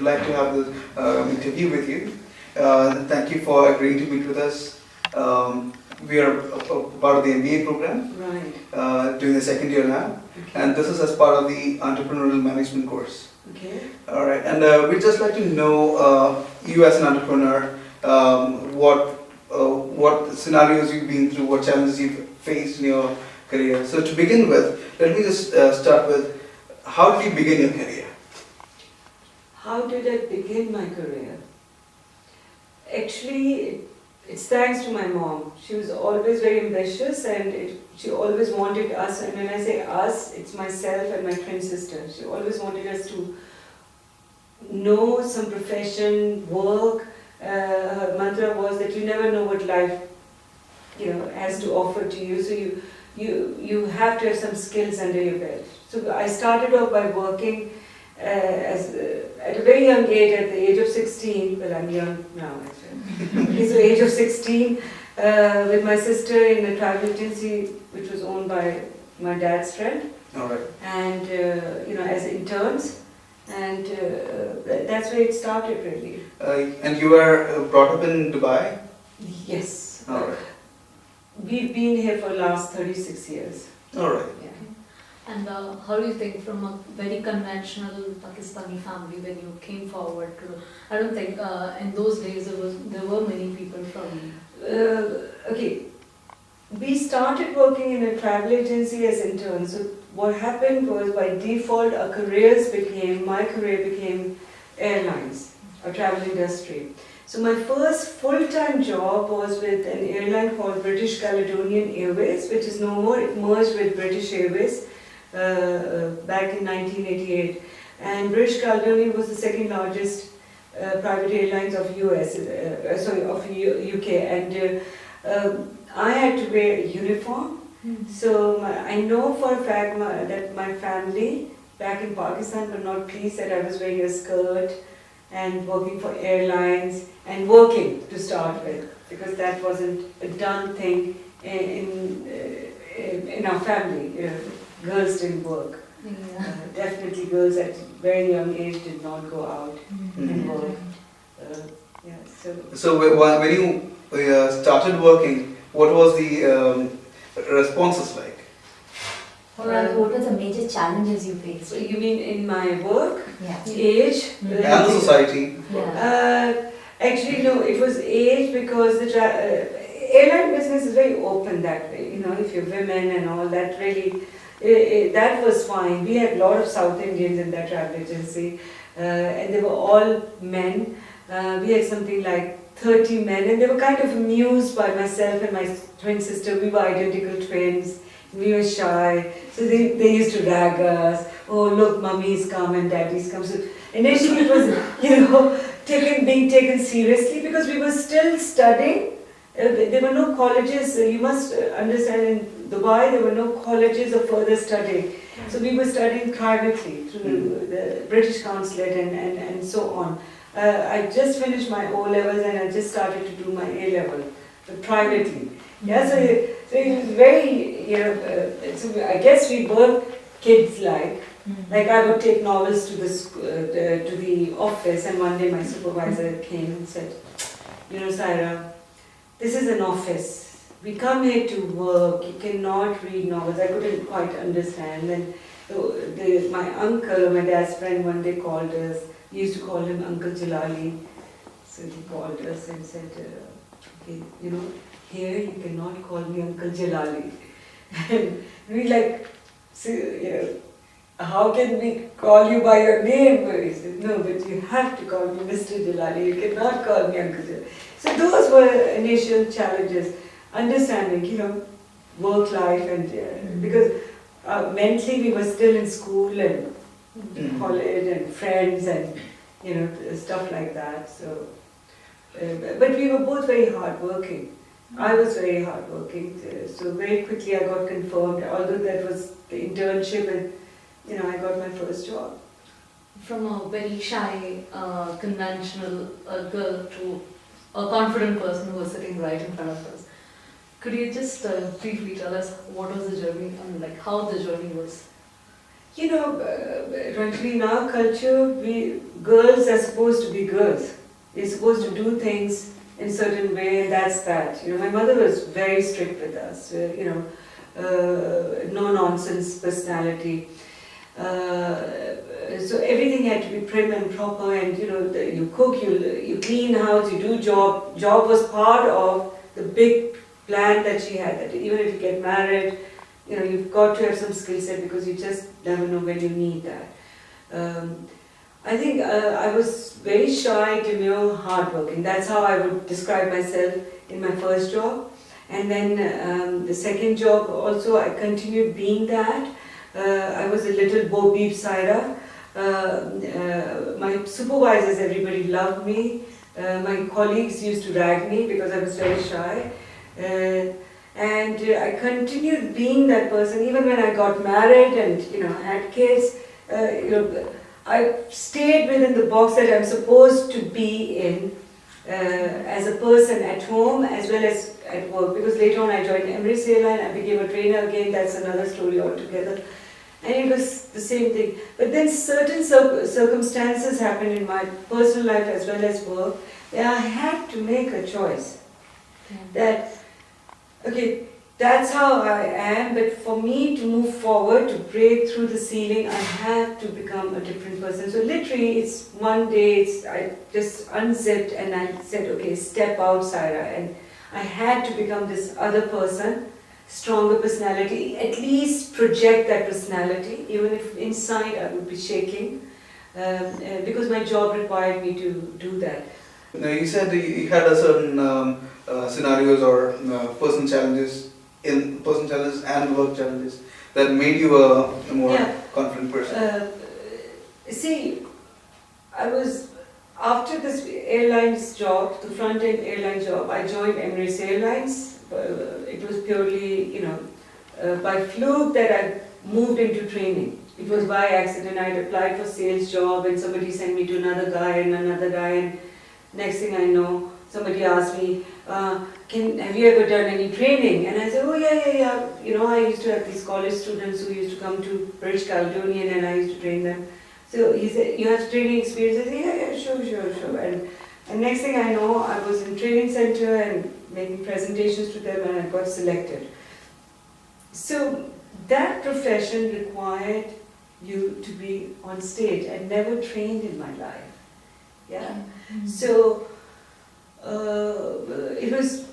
like to have this interview with you. Thank you for agreeing to meet with us. We are a part of the MBA program, Right. doing the second year now, Okay. and this is as part of the entrepreneurial management course. Okay. All right, and we'd just like to know you as an entrepreneur, what scenarios you've been through, what challenges you've faced in your career. So to begin with, let me just start with, how did you begin your career? How did I begin my career? Actually, it's thanks to my mom. She was always very ambitious, and she always wanted us, and when I say us, it's myself and my twin sister. She always wanted us to know some profession, work. Her mantra was that you never know what life, has to offer to you. So you have to have some skills under your belt. So I started off by working at a very young age, at the age of 16. Well, I'm young now actually. Okay, so age of 16, with my sister in a travel agency which was owned by my dad's friend. All right. And as interns, and that's where it started really. And you were brought up in Dubai? Yes. All right. We've been here for the last 36 years. All right. Yeah. And how do you think from a very conventional Pakistani family when you came forward to, I don't think in those days there were many people from... Okay, we started working in a travel agency as interns. So what happened was, by default, my career became airlines, or travel industry. So my first full-time job was with an airline called British Caledonian Airways, which is no more. It merged with British Airways back in 1988. And British Caledonian was the second largest private airlines of UK. And I had to wear a uniform. So I know for a fact that my family back in Pakistan were not pleased that I was wearing a skirt and working for airlines and working to start with, because that wasn't a done thing in our family. Girls didn't work. Yeah. Definitely girls at very young age did not go out and work. So when you started working, what was the responses like? Alright, what were the major challenges you faced? So you mean in my work, Yeah. age? And the society? Yeah. Actually, no, it was age, because the airline business is very open that way. If you're women and all that, really, that was fine. We had a lot of South Indians in that travel agency, and they were all men. We had something like 30 men, and they were kind of amused by myself and my twin sister. We were identical twins. We were shy, so they used to rag us. Oh, look, mummy's come and daddy's come. So initially it was, being taken seriously, because we were still studying. There were no colleges. You must understand, in Dubai there were no colleges of further study. So we were studying privately through the British consulate and so on. I just finished my O levels and I just started to do my A level, but privately. Yeah, so it was very, so I guess we were kids like. Like I would take novels to the office, and one day my supervisor came and said, Saira, this is an office. We come here to work. You cannot read novels. I couldn't quite understand. And my uncle, my dad's friend, one day called us. We used to call him Uncle Jalali. So he called us and said, okay, here you cannot call me Uncle Jalali. And we like, how can we call you by your name? He said, no, but you have to call me Mr. Jalali. You cannot call me Uncle Jalali. So those were initial challenges. Understanding, work life, and because mentally we were still in school and college and friends and stuff like that. So, but we were both very hardworking. I was very hardworking, so very quickly I got confirmed. Although that was the internship, and I got my first job. From a very shy, conventional girl to a confident person who was sitting right in front of us. Could you just briefly tell us what was the journey and how the journey was? Ranjini, in our culture, girls are supposed to be girls. They're supposed to do things in a certain way, and that's that. My mother was very strict with us. No nonsense personality. So everything had to be prim and proper, and you cook, you clean house, you do job. Job was part of the big plan that she had. That even if you get married, you've got to have some skill set because you just never know when you need that. I think I was very shy, demure, hardworking. That's how I would describe myself in my first job. And then the second job also, I continued being that. I was a little Bo Peep Saira. My supervisors, everybody loved me. My colleagues used to rag me because I was very shy. And I continued being that person even when I got married and had kids. I stayed within the box that I'm supposed to be in as a person at home as well as at work. Because later on I joined Emirates Airline, I became a trainer again. That's another story altogether. And it was the same thing. But then certain circumstances happened in my personal life as well as work where I had to make a choice. That, okay, that's how I am, but for me to move forward, to break through the ceiling, I have to become a different person. So literally, it's one day, I just unzipped and I said, okay, step out, Saira. And I had to become this other person, stronger personality, at least project that personality, even if inside I would be shaking, because my job required me to do that. Now you said you had a certain scenarios or personal challenges and work challenges that made you a more confident person. See, I was, after this airlines job, the front-end airline job, I joined Emirates Airlines. It was purely, by fluke that I moved into training. It was by accident. I had applied for sales job and somebody sent me to another guy, and next thing I know, somebody asked me, have you ever done any training? And I said, oh yeah. I used to have these college students who used to come to British Caledonian and I used to train them. So he said, you have training experience? I said, yeah, sure. And next thing I know, I was in training center and making presentations to them and I got selected. So that profession required you to be on stage. I never trained in my life. Yeah. So it was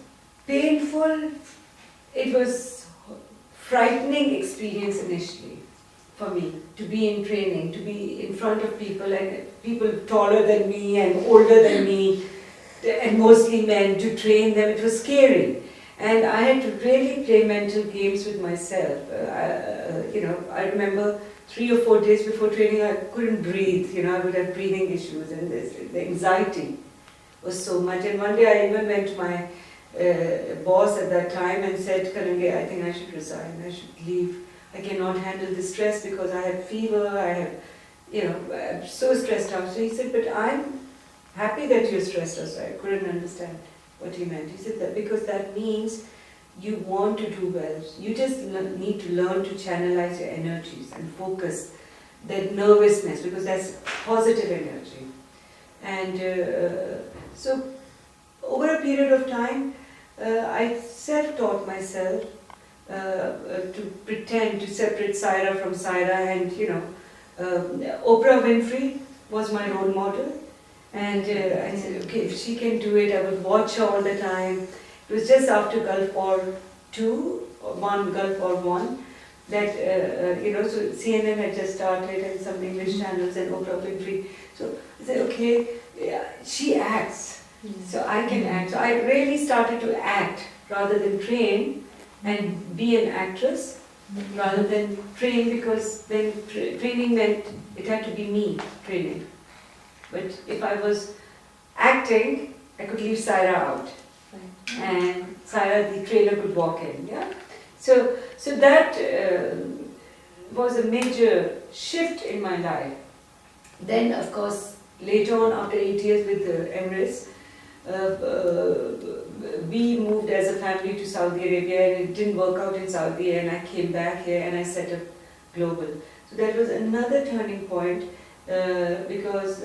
painful, it was frightening experience initially for me to be in training, to be in front of people and people taller than me and older than me and mostly men, to train them. It was scary and I had to really play mental games with myself. I remember 3 or 4 days before training I couldn't breathe, I would have breathing issues and the anxiety was so much. And one day I even went to my boss at that time and said, Karange, I think I should resign, I should leave. I cannot handle the stress because I have fever, I'm so stressed out. So he said, but I'm happy that you're stressed out. So I couldn't understand what he meant. He said that because that means you want to do well. You just need to learn to channelize your energies and focus that nervousness, because that's positive energy. And so over a period of time, I self-taught myself to pretend to separate Saira from Saira, and Oprah Winfrey was my role model, and I said, okay, if she can do it, I would watch her all the time. It was just after Gulf War II, Gulf War I, that, so CNN had just started and some English channels and Oprah Winfrey. So I said, okay, she acts, so I can act. So I really started to act rather than train and be an actress rather than train, because then training meant it had to be me training. But if I was acting, I could leave Saira out. And Saira, the trainer, could walk in. Yeah. So that was a major shift in my life. Then, of course, later on, after 8 years with the Emirates, we moved as a family to Saudi Arabia, and it didn't work out in Saudi, and I came back here and I set up global. So that was another turning point because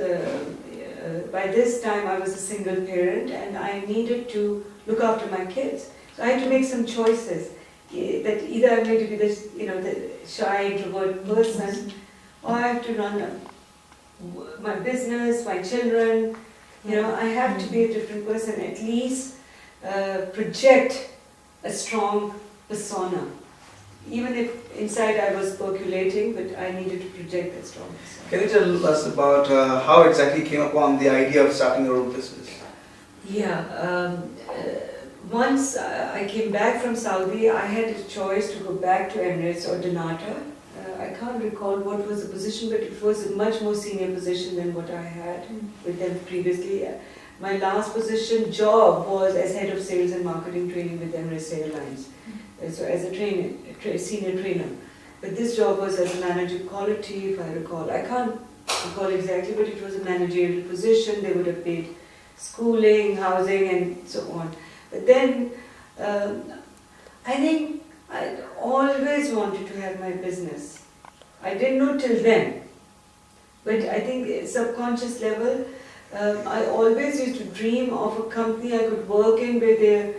by this time I was a single parent and I needed to look after my kids. So I had to make some choices that either I'm going to be this, the shy, introvert person, or I have to run my business, my children. I have to be a different person, at least project a strong persona. Even if inside I was percolating, but I needed to project that strong persona. Can you tell us about how exactly you came upon the idea of starting your own business? Yeah, once I came back from Saudi, I had a choice to go back to Emirates or Donata. I can't recall what was the position, but it was a much more senior position than what I had with them previously. My last position job was as head of sales and marketing training with Emirates Airlines. So as a senior trainer. But this job was as a manager quality, if I recall. I can't recall exactly, but it was a managerial position. They would have paid schooling, housing, and so on. But then, I think I always wanted to have my business. I didn't know till then. But I think at subconscious level, I always used to dream of a company I could work in where there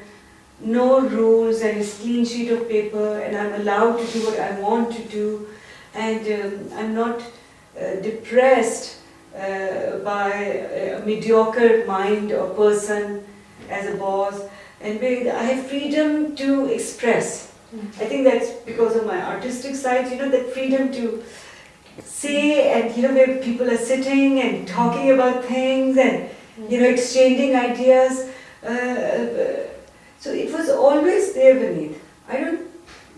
no rules and a clean sheet of paper, and I'm allowed to do what I want to do, and I'm not depressed by a mediocre mind or person as a boss, and where I have freedom to express. I think that's because of my artistic side, that freedom to say, and where people are sitting and talking about things and exchanging ideas. So it was always there beneath. I don't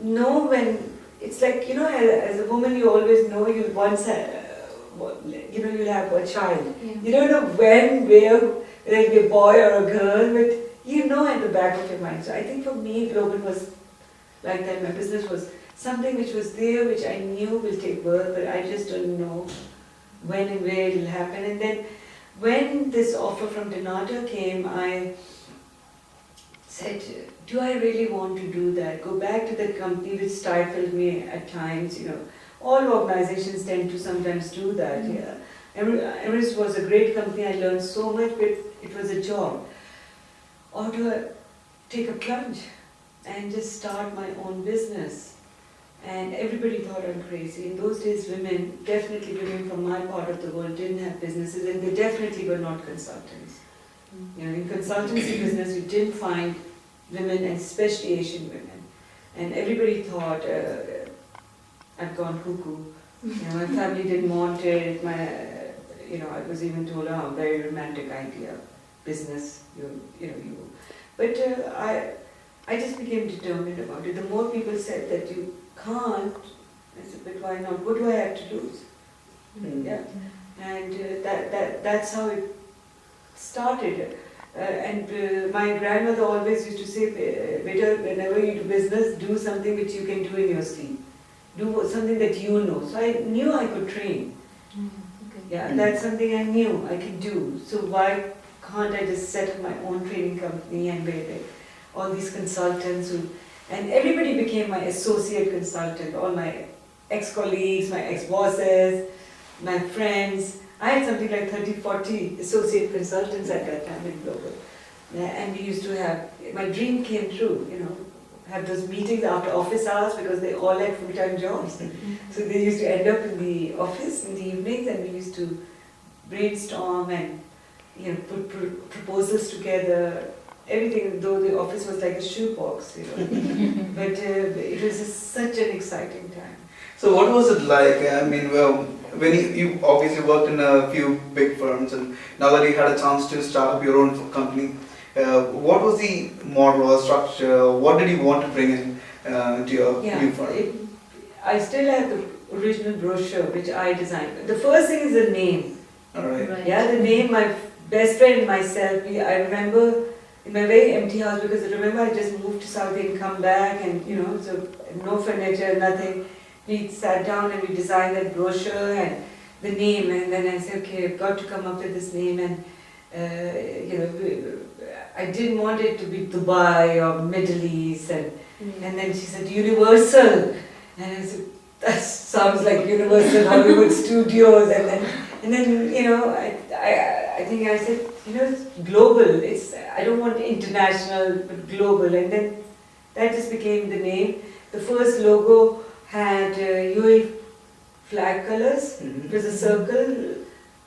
know when, it's like, as a woman you always know you'll once you'll have a child. Yeah. You don't know when, where, whether it'll be a boy or a girl, but at the back of your mind. So I think for me, Global was like that. My business was something which was there, which I knew will take birth, but I just don't know when and where it'll happen. And then when this offer from Donata came, I said, do I really want to do that? Go back to that company which stifled me at times, All organizations tend to sometimes do that, yeah. Emirates was a great company, I learned so much, but it was a job. Or do I take a plunge and just start my own business? And everybody thought I'm crazy. In those days, definitely women from my part of the world didn't have businesses, and they definitely were not consultants. In consultancy business, you didn't find women, and especially Asian women. And everybody thought, I've gone cuckoo. My family didn't want it. I was even told, very romantic idea, business, But I just became determined about it. The more people said that you can't, I said, but why not? What do I have to lose? Yeah. And that's how it started. My grandmother always used to say, "Beta, whenever you do business, do something which you can do in your sleep. Do something that you know." So I knew I could train. Okay. Yeah, that's something I knew I could do. So why can't I just set up my own training company and all these consultants and everybody became my associate consultant, all my ex-colleagues, my ex-bosses, my friends. I had something like 30-40 associate consultants at that time in Global. And we used to have, my dream came true, have those meetings after office hours because they all had full-time jobs. So they used to end up in the office in the evenings and we used to brainstorm and put proposals together, everything, though the office was like a shoebox, But it was just such an exciting time. So what was it like? When you obviously worked in a few big firms, and now that you had a chance to start up your own company, what was the model or structure? What did you want to bring in to your new firm? I still have the original brochure which I designed. The first thing is the name. All right. Right. Yeah, the name, my best friend and myself, I remember in my very empty house, because I remember I just moved to Saudi and come back and so no furniture, nothing. We sat down and we designed that brochure and the name, and then I said, okay, I've got to come up with this name, and I didn't want it to be Dubai or Middle East, and then she said Universal, and I said, that sounds like Universal Hollywood Studios, and then I think I said, it's global. I don't want international, but global, and then that just became the name. The first logo had UAE flag colors. It was a circle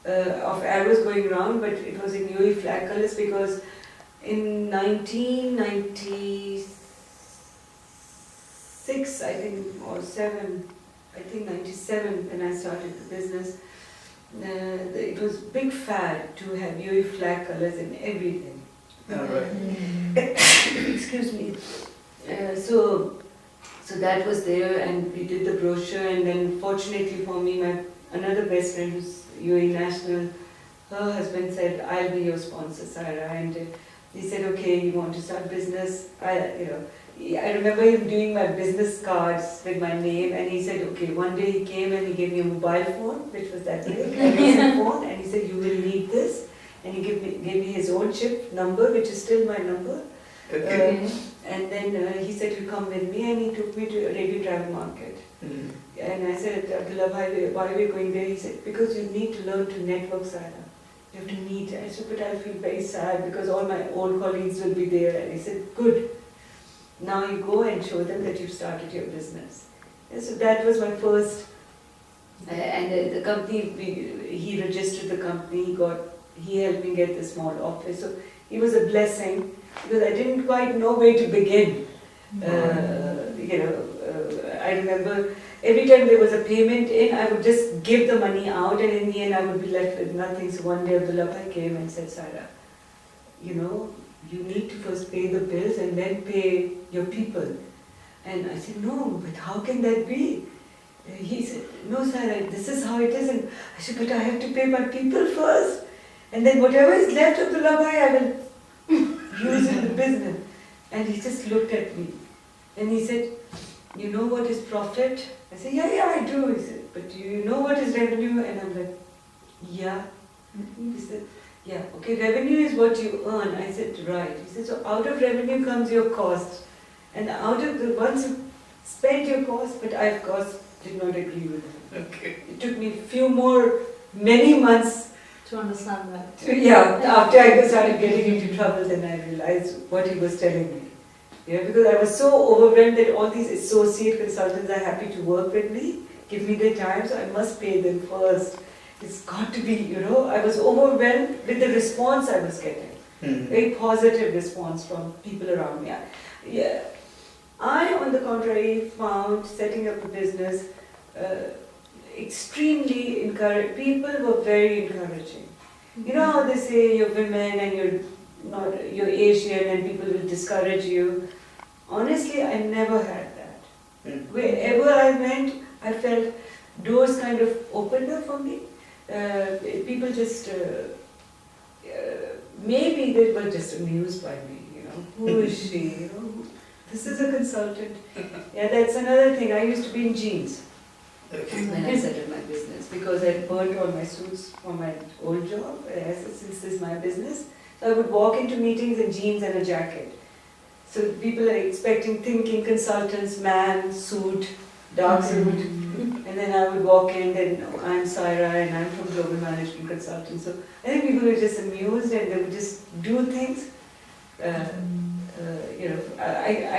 of arrows going around, but it was in UAE flag colors because in 1996, I think, or 7, I think 97, when I started the business, it was big fad to have UAE flag colors in everything. Excuse me. So that was there, and we did the brochure, and then fortunately for me, my another best friend who's UAE national, her husband said, "I'll be your sponsor, Saira," and he said, "Okay, you want to start business?" I remember him doing my business cards with my name, and he said, "Okay." One day he came and he gave me a mobile phone, which was that big, a recent phone, and he said, "You will need this," and he gave me his own chip number, which is still my number. And then he said, "You come with me," and he took me to Arabian Travel Market. And I said, "Abdullah bhai, why are we going there?" He said, "Because you need to learn to network, Saira. You have to meet." I said, "But I feel very sad because all my old colleagues will be there." And he said, "Good. Now you go and show them that you've started your business." And so that was my first, and the company, he registered the company, he helped me get the small office. So it was a blessing because I didn't quite know where to begin. I remember every time there was a payment in, I would just give the money out, and in the end I would be left with nothing. So one day Abdullah bhai came and said, "Saira, you need to first pay the bills and then pay your people." And I said, "No, but how can that be?" He said, "No, Saira, this is how it is." And I said, "But I have to pay my people first. And then whatever is left of the bhai, I will use in the business." And he just looked at me. And he said, "You know what is profit?" I said, yeah, I do." He said, "But do you know what is revenue?" And I'm like, "Yeah." He said, "Yeah, okay, revenue is what you earn." I said, "Right." He said, "So out of revenue comes your cost. And out of once you spend your cost," but I of course did not agree with him. Okay. It took me many months To understand that. after I started getting into trouble, then I realized what he was telling me. Because I was so overwhelmed that all these associate consultants are happy to work with me, give me their time, so I must pay them first. It's got to be, I was overwhelmed with the response I was getting. Very positive response from people around me. I, on the contrary, found setting up a business extremely encouraging. People were very encouraging. You know how they say you're women and you're Asian and people will discourage you. Honestly, I never had that. Wherever I went, I felt doors kind of opened up for me. People just, maybe they were just amused by me, Who is she? This is a consultant. That's another thing. I used to be in jeans when I started my business because I burned all my suits from my old job. Since this is my business, so I would walk into meetings in jeans and a jacket. So people are thinking consultants, man, suit, dark suit, and then I would walk in, then I'm Saira and I'm from Global Management Consulting. So I think people were just amused and they would just do things.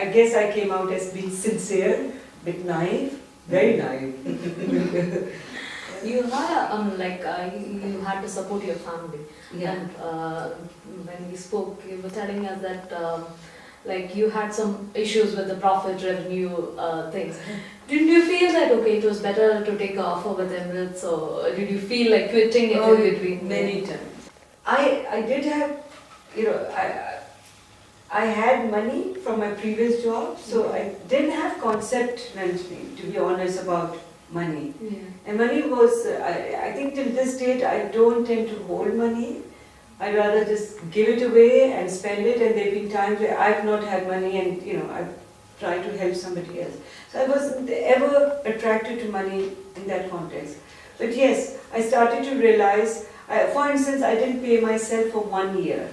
I guess I came out as being sincere, bit naive, very naive. You had you had to support your family. And when we spoke, you were telling us that you had some issues with the profit revenue things. Didn't you feel that it was better to take an offer with Emirates, or did you feel like quitting it in between? Many times. I did have, I had money from my previous job, so I didn't have concept mentally, to be honest, about money. And money was, I think till this date, I don't tend to hold money. I'd rather just give it away and spend it, and there have been times where I've not had money and, I've tried to help somebody else. So I wasn't ever attracted to money in that context. But yes, I started to realize, for instance, I didn't pay myself for 1 year.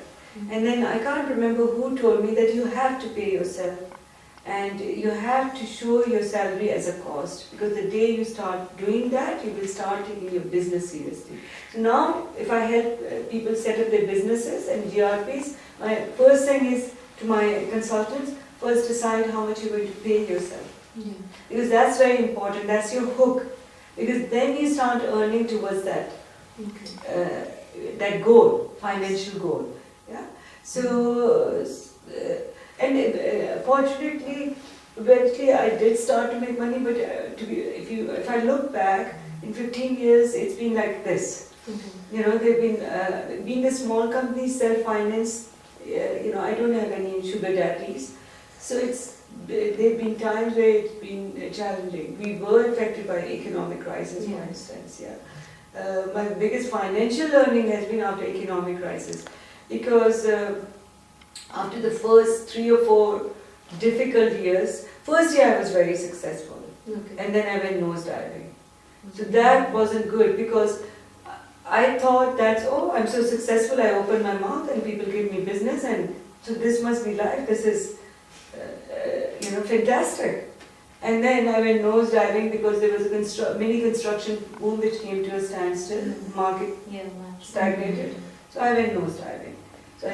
And then I can't remember who told me that you have to pay yourself. And you have to show your salary as a cost, because the day you start doing that, you will start taking your business seriously. So now, if I help people set up their businesses and GRPs, my first thing is to my consultants, first decide how much you're going to pay yourself. Yeah. Because that's very important, that's your hook. Because then you start earning towards that, that goal, financial goal. Yeah. So, fortunately, eventually I did start to make money, but if I look back, in 15 years, it's been like this. You know, they've been, being a small company, self-finance, you know, I don't have any sugar daddies. So there've been times where it's been challenging. We were affected by economic crisis, for instance, my biggest financial learning has been after economic crisis. Because after the first 3 or 4 difficult years, first year I was very successful. And then I went nosediving. So that wasn't good, because I thought that, oh, I'm so successful, I open my mouth and people give me business, and so this must be life, this is, you know, fantastic. And then I went nosediving because there was a mini construction boom which came to a standstill, market stagnated. So I went nosediving. So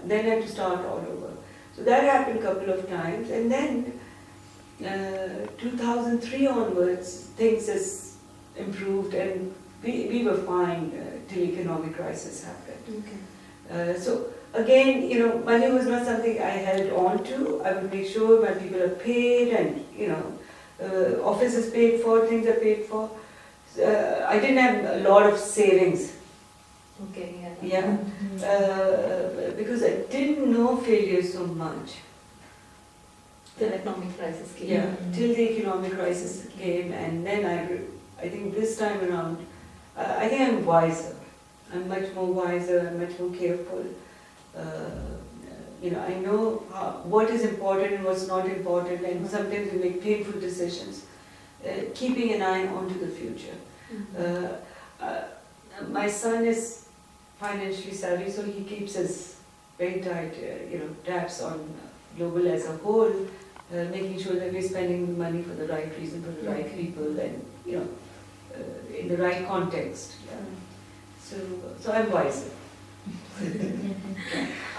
then I had to start all over. So that happened a couple of times, and then 2003 onwards, things has improved, and we were fine till economic crisis happened. So again, you know, money was not something I held on to. I would make sure my people are paid, and you know, office is paid for, things are paid for. I didn't have a lot of savings. Because I didn't know failure so much. The economic crisis came. Yeah, till the economic crisis came, and then I think this time around, I think I'm wiser. I'm much more wiser, I'm much more careful. You know, I know what is important and what's not important, and sometimes we make painful decisions, keeping an eye onto the future. My son is financially savvy, so he keeps his very tight, you know, tabs on global as a whole, making sure that we're spending money for the right reason, for the right people, and you know, in the right context. So I'm wiser.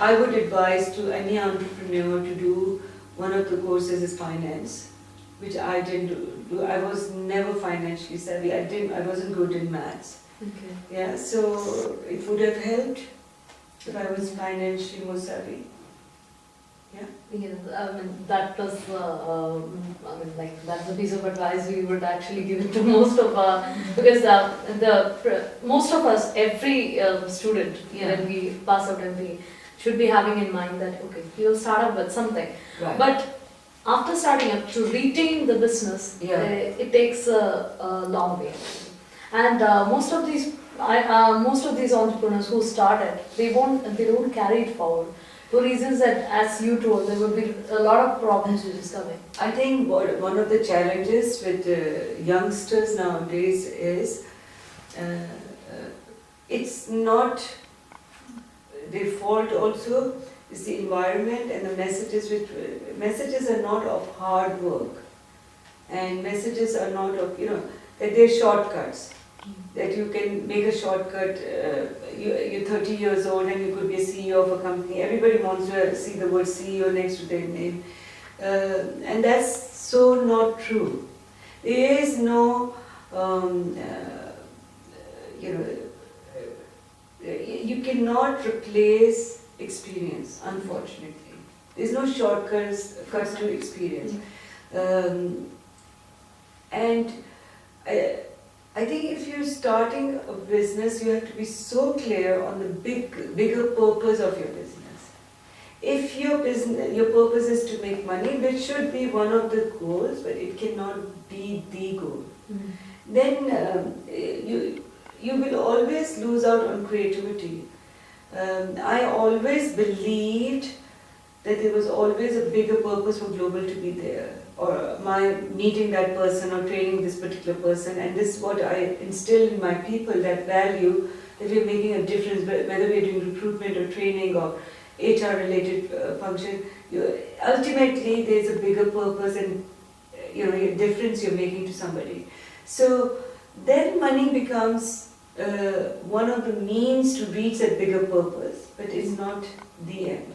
I would advise to any entrepreneur to do one of the courses is finance, which I didn't do. I was never financially savvy. I wasn't good in maths. Yeah, so it would have helped if I was financially more savvy. Yeah. I mean, that was, I mean, like, that's a piece of advice we would actually give it to most of our, because most of us, every student, when we pass out MBA, should be having in mind that, okay, you'll start up with something. Right. But after starting up, to retain the business, it takes a long way. And most of these entrepreneurs who started, they don't carry it forward. For reasons that, as you told, there would be a lot of problems which is coming. I think one of the challenges with youngsters nowadays is it's not their fault also, it's the environment and the messages messages are not of hard work, and messages are not of, you know, that they're shortcuts. That you can make a shortcut, you're 30 years old and you could be a CEO of a company. Everybody wants to see the word CEO next to their name. And that's so not true. There is no, you know, you cannot replace experience, unfortunately. There's no shortcuts to experience. And I think if you're starting a business, you have to be so clear on the bigger purpose of your business. If your purpose is to make money, which should be one of the goals, but it cannot be the goal, then you will always lose out on creativity. I always believed that there was always a bigger purpose for Global to be there, or my meeting that person or training this particular person, and this is what I instilled in my people, that value that we're making a difference, whether we're doing recruitment or training or HR related function. Ultimately, there's a bigger purpose and a difference you're making to somebody. So then money becomes one of the means to reach that bigger purpose, but it's not the end.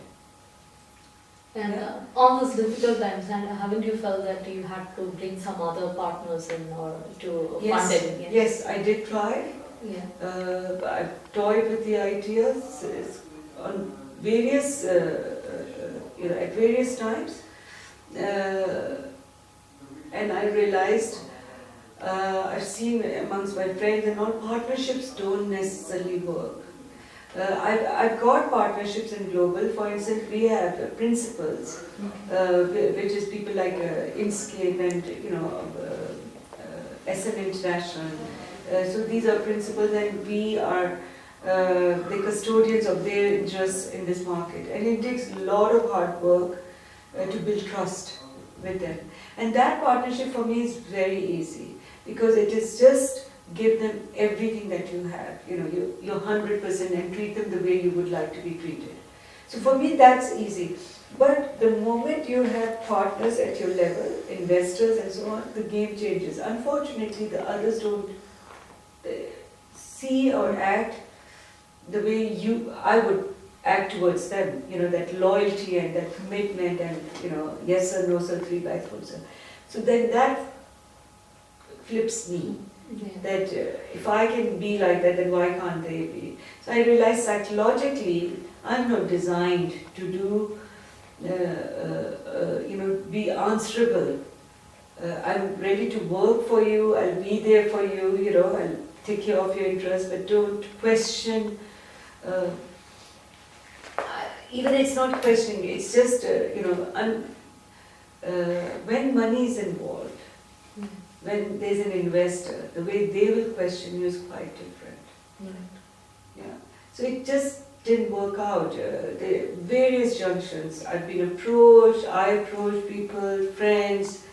And on those difficult times, and haven't you felt that you had to bring some other partners in or to fund it? Yes, I did try. Yeah. I toyed with the ideas on various, at various times, and I realized I've seen amongst my friends and all, partnerships don't necessarily work. I've got partnerships in global. For instance, we have principals, which is people like Inkscape and SM International. So these are principals, and we are the custodians of their interests in this market. And it takes a lot of hard work to build trust with them. And that partnership for me is very easy, because it is just give them everything that you have, you're 100%, and treat them the way you would like to be treated. So for me that's easy. But the moment you have partners at your level, investors and so on, the game changes. Unfortunately, the others don't see or act the way I would act towards them, that loyalty and that commitment and, yes sir, no sir, 3 by 4 sir. So then that flips me. Yeah. That if I can be like that, then why can't they be? So I realized psychologically, I'm not designed to do, be answerable. I'm ready to work for you, I'll be there for you, I'll take care of your interests, but don't question. Even it's not questioning, it's just, when money is involved, when there's an investor, the way they will question you is quite different. Right. Yeah. So it just didn't work out. The various junctions, I've been approached, I approached people, friends,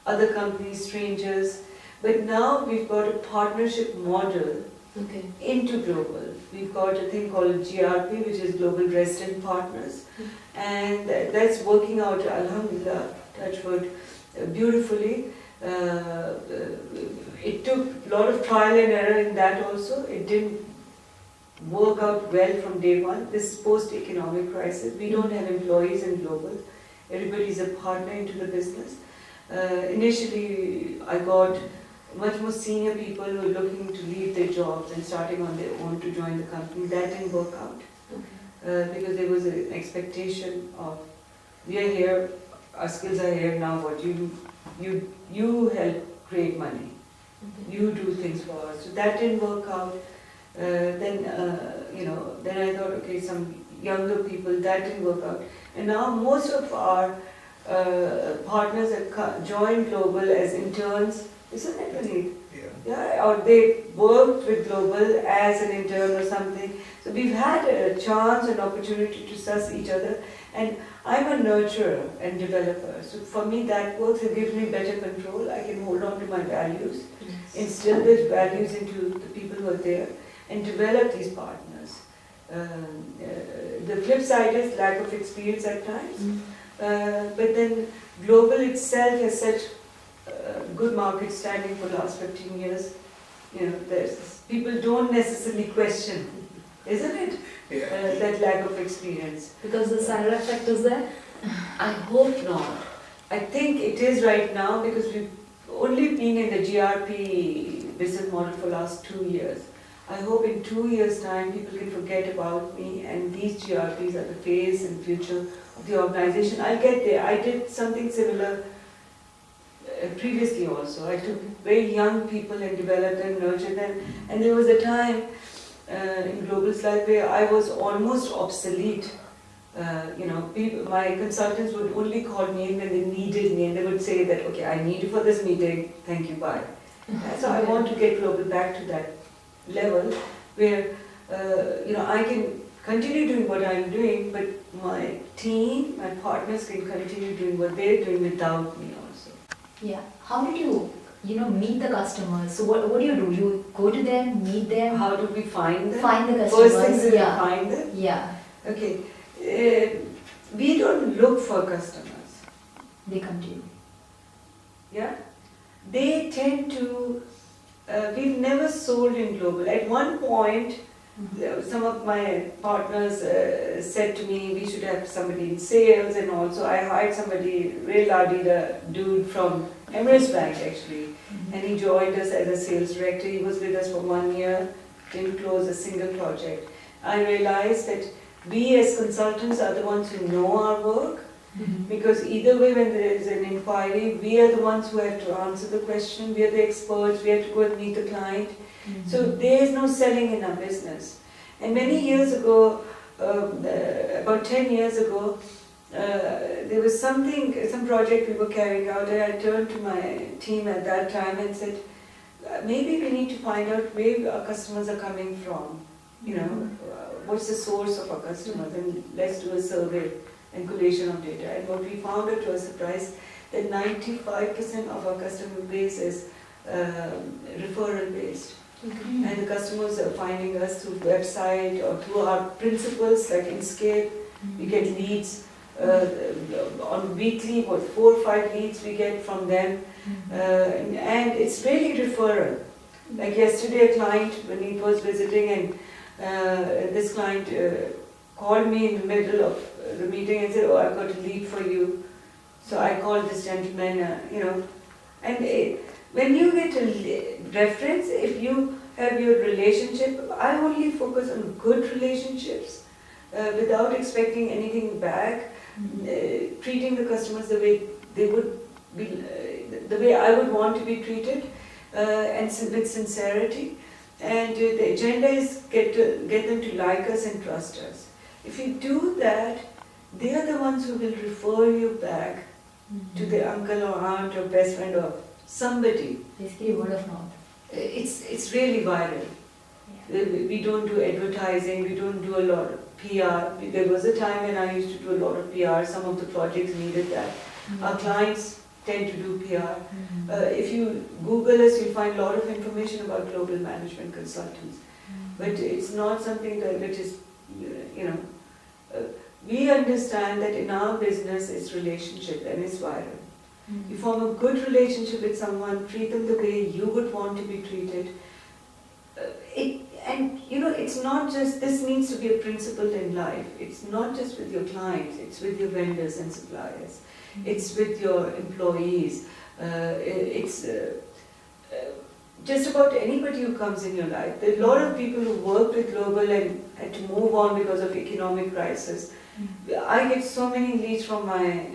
other companies, strangers, but now we've got a partnership model into global. We've got a thing called GRP, which is Global Resident Partners, and that's working out, alhamdulillah, touch wood, beautifully. It took a lot of trial and error in that also. It didn't work out well from day one. This is post-economic crisis. We don't have employees in global. Everybody's a partner into the business. Initially, I got much more senior people who were looking to leave their jobs and starting on their own to join the company. That didn't work out because there was an expectation of, we are here, our skills are here, now what you help create money. You do things for us. So that didn't work out. Then I thought, okay, some younger people, that didn't work out. And now most of our partners have joined global as interns, isn't it, Praneet? Yeah, or they worked with global as an intern or something. So we've had a chance and opportunity to suss each other. And I'm a nurturer and developer. So for me that works. It gives me better control. I can hold on to my values, instill those values into the people who are there, and develop these partners. The flip side is lack of experience at times. But then global itself has such good market standing for the last 15 years. People don't necessarily question, isn't it? That lack of experience. Because the Saira effect is there? I hope not. I think it is right now because we've only been in the GRP business model for the last 2 years. I hope in 2 years' time people can forget about me and these GRPs are the face and future of the organization. I'll get there. I did something similar previously also. I took very young people and developed them, nurtured them, and there was a time in Global's life where I was almost obsolete. My consultants would only call me in when they needed me, and they would say that, okay, I need you for this meeting, thank you, bye. So I want to get Global back to that level where I can continue doing what I'm doing, but my team, my partners can continue doing what they're doing without me also. Yeah. How did you, meet the customers? So what do? You go to them, meet them? How do we find them? Find the customers. First thing is yeah. find them. Yeah. Okay. we don't look for customers. They come to you. Yeah, they tend to. We've never sold in global. At one point, some of my partners said to me we should have somebody in sales, and also I hired somebody, real ladida dude from Emirates Bank actually, and he joined us as a sales director. He was with us for 1 year, didn't close a single project. I realized that we as consultants are the ones who know our work, because either way when there is an inquiry, we are the ones who have to answer the question, we are the experts, we have to go and meet the client. So there is no selling in our business. And many years ago, about 10 years ago, there was some project we were carrying out, and I turned to my team at that time and said, maybe we need to find out where our customers are coming from. You know, what's the source of our customers, and let's do a survey and collation of data. And what we found, to our surprise, that 95% of our customer base is referral based. And the customers are finding us through website or through our principals like Inscape. We get leads on weekly, 4 or 5 leads we get from them, and it's really referral. Like yesterday, a client, when he was visiting, and this client called me in the middle of the meeting and said, "Oh, I've got a lead for you." So I called this gentleman, and when you get a reference, if you have your relationship, I only focus on good relationships without expecting anything back, treating the customers the way they would be, the way I would want to be treated, and with sincerity. And the agenda is get them to like us and trust us. If you do that, they are the ones who will refer you back to their uncle or aunt or best friend or somebody. Basically word of mouth. It's really viral. We don't do advertising, we don't do a lot of PR. There was a time when I used to do a lot of PR, some of the projects needed that. Our clients tend to do PR. If you Google us, you'll find a lot of information about global management consultants. But it's not something which is, we understand that in our business it's relationship and it's viral. You form a good relationship with someone, treat them the way you would want to be treated. It's not just, this needs to be a principle in life. It's not just with your clients, it's with your vendors and suppliers. It's with your employees. It's just about anybody who comes in your life. There are a lot of people who worked with Global and had to move on because of economic crisis. I get so many leads from my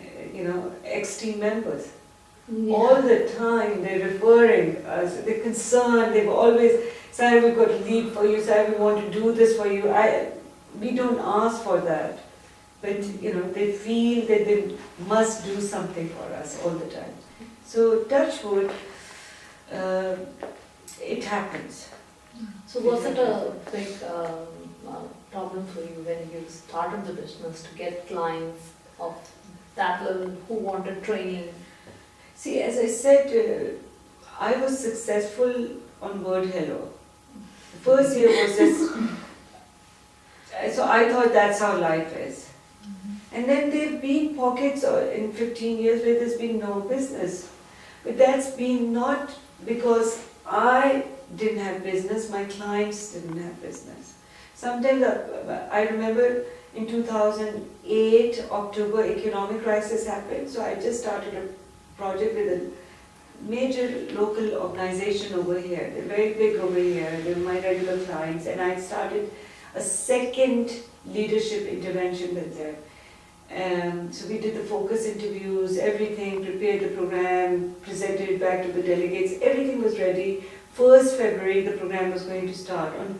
ex-team members. All the time they're referring us, they're concerned, they've always, "Saira, we've got a lead for you, Saira, we want to do this for you." We don't ask for that, but they feel that they must do something for us all the time. So touch wood, it happens. So was it a big problem for you when you started the business to get clients of that level who wanted training? See, as I said, I was successful on word hello. The first year was just, so I thought that's how life is. And then there have been pockets in 15 years where there's been no business. But that's been not because I didn't have business, my clients didn't have business. Sometimes I remember in 2008, October, economic crisis happened, so I just started a project with a major local organization over here. They're very big over here, they're my regular clients, and I started a second leadership intervention with them. So we did the focus interviews, everything, prepared the program, presented it back to the delegates, everything was ready. 1st February the program was going to start. On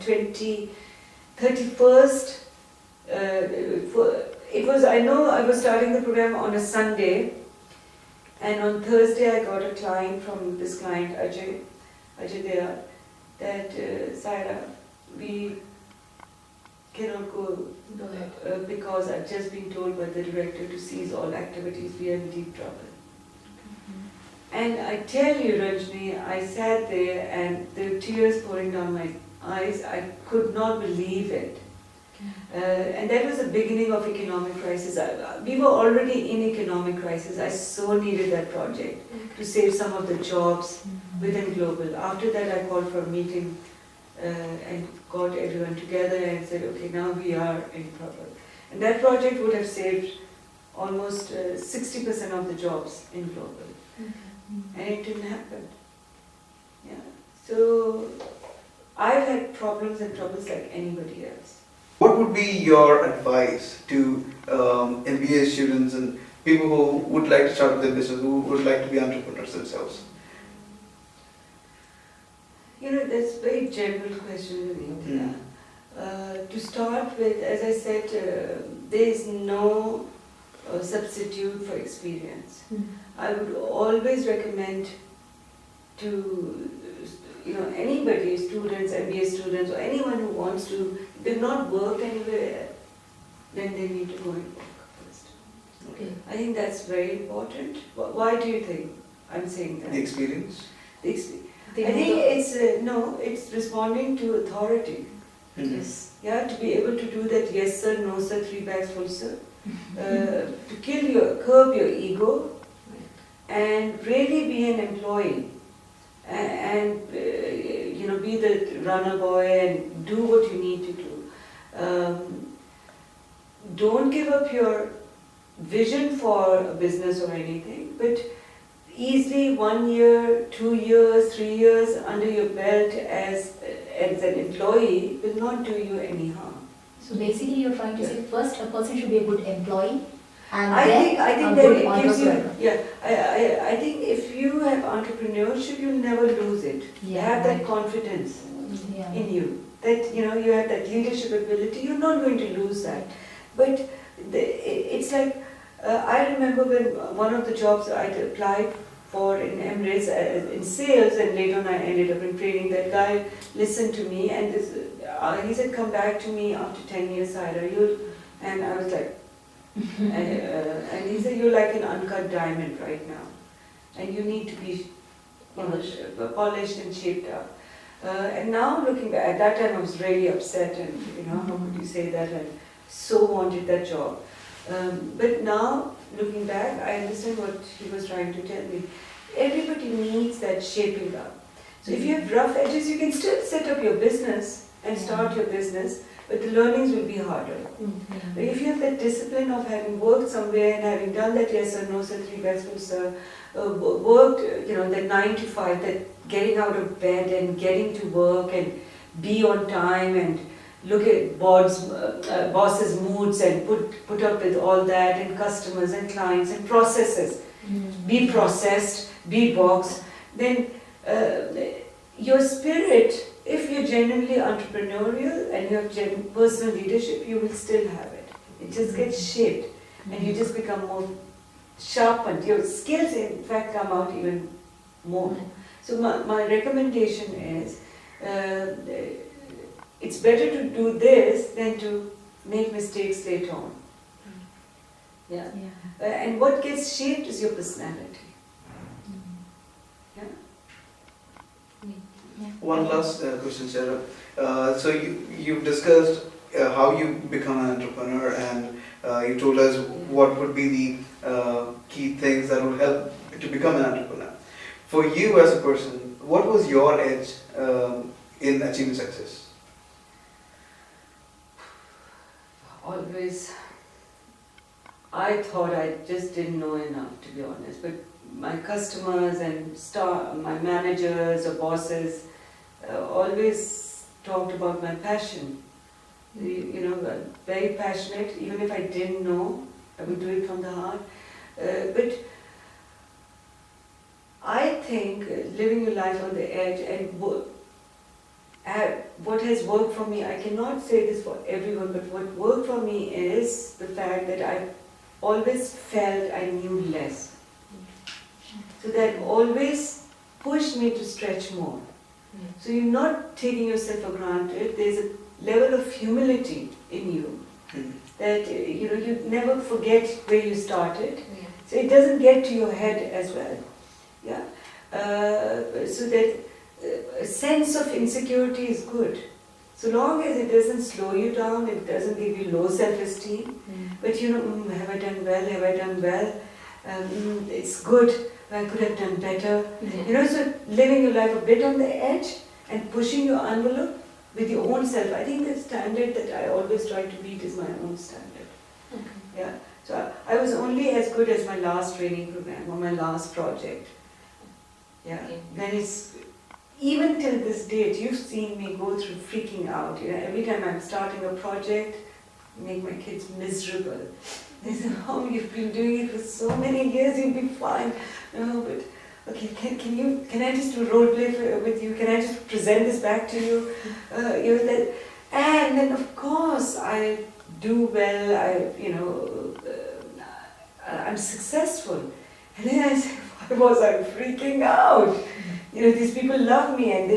31st, I was starting the program on a Sunday, and on Thursday I got a client from this client, Ajay Dea, that Saira, we cannot go because I've just been told by the director to cease all activities, we are in deep trouble. And I tell you, Rajni, I sat there and there were tears pouring down my eyes. I could not believe it. And that was the beginning of economic crisis. We were already in economic crisis. I so needed that project to save some of the jobs within Global. After that, I called for a meeting and got everyone together and said, okay, now we are in trouble. And that project would have saved almost 60% of the jobs in Global. And it didn't happen. Yeah. So I've had problems and troubles like anybody else. What would be your advice to MBA students and people who would like to start their business, who would like to be entrepreneurs themselves? You know, that's a very general question in India. To start with, as I said, there is no substitute for experience. I would always recommend to anybody, students, MBA students, or anyone who wants to, if they've not worked anywhere, then they need to go and work first. Okay. I think that's very important. Why do you think I'm saying that? The experience? I think it's responding to authority. Yes. Yeah, to be able to do that yes sir, no sir, 3 bags full sir. To curb your ego and really be an employee and be the runner boy and do what you need to do. Don't give up your vision for a business or anything, but easily 1 year, 2 years, 3 years under your belt as an employee will not do you any harm. So basically you're trying to say first a person should be a good employee and I then think a that good it gives you, entrepreneur. I think if you have entrepreneurship, you'll never lose it. Yeah, Have that right. confidence Yeah. in you, that you have that leadership ability, you're not going to lose that. But it's like, I remember when one of the jobs I'd applied for in Emirates in sales, and later on I ended up in training, that guy listened to me and he said, come back to me after 10 years, Saira, and I was like, and he said, you're like an uncut diamond right now, and you need to be polished and shaped up. And now looking back, at that time I was really upset and how could you say that, and so wanted that job. But now looking back, I understand what he was trying to tell me. Everybody needs that shaping up. So if you have rough edges, you can still set up your business and start your business, but the learnings will be harder. But if you have that discipline of having worked somewhere and having done that yes sir, no sir, 3 bags full sir, worked, that 9 to 5, that getting out of bed and getting to work and be on time and look at bosses' moods and put up with all that, and customers and clients and processes. Be processed, be boxed. Then your spirit, if you're genuinely entrepreneurial and you have personal leadership, you will still have it. It just gets shaped and you just become more sharpened. Your skills in fact come out even more. So my recommendation is, it's better to do this than to make mistakes later on. Yeah. And what gets shaped is your personality. One last question, Saira. So you've discussed how you become an entrepreneur, and you told us what would be the key things that would help to become an entrepreneur. For you as a person, what was your edge in achieving success? Always, I thought I just didn't know enough, to be honest. But my customers and my managers or bosses always talked about my passion. Very passionate. Even if I didn't know, I would do it from the heart. But I think living your life on the edge and what has worked for me, I cannot say this for everyone, but what worked for me is the fact that I always felt I knew less. So that always pushed me to stretch more. So you're not taking yourself for granted. There's a level of humility in you that you never forget where you started. So it doesn't get to your head as well. Yeah. So that a sense of insecurity is good. So long as it doesn't slow you down, it doesn't give you low self-esteem. But you know, have I done well? Have I done well? It's good. I could have done better. You know, so living your life a bit on the edge and pushing your envelope with your own self. I think the standard that I always try to beat is my own standard. Yeah. So I was only as good as my last training program or my last project. Yeah. Then it's even till this date, you've seen me go through freaking out. You know, every time I'm starting a project, make my kids miserable. They say, "Oh, you've been doing it for so many years, you'll be fine." No, but okay, can I just do role play with you? Can I just present this back to you? You know that, and then of course I do well. I'm successful, and then I say, why was I freaking out? You know, these people love me, and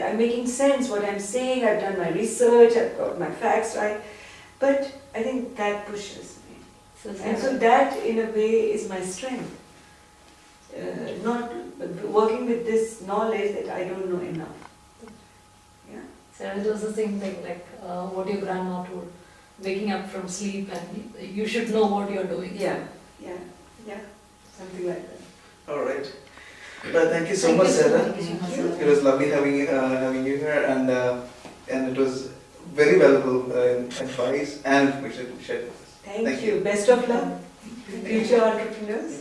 I'm making sense what I'm saying. I've done my research. I've got my facts right, but I think that pushes me, and so that in a way is my strength. Not working with this knowledge that I don't know enough. Yeah. So it was the same thing, like what your grandma told, waking up from sleep and you should know what you're doing. Yeah, something like that. All right. Well, thank you so much, Saira. Thank you. It was lovely having you here, and it was very valuable advice and information shared with us. Thank you. Best of luck, future entrepreneurs.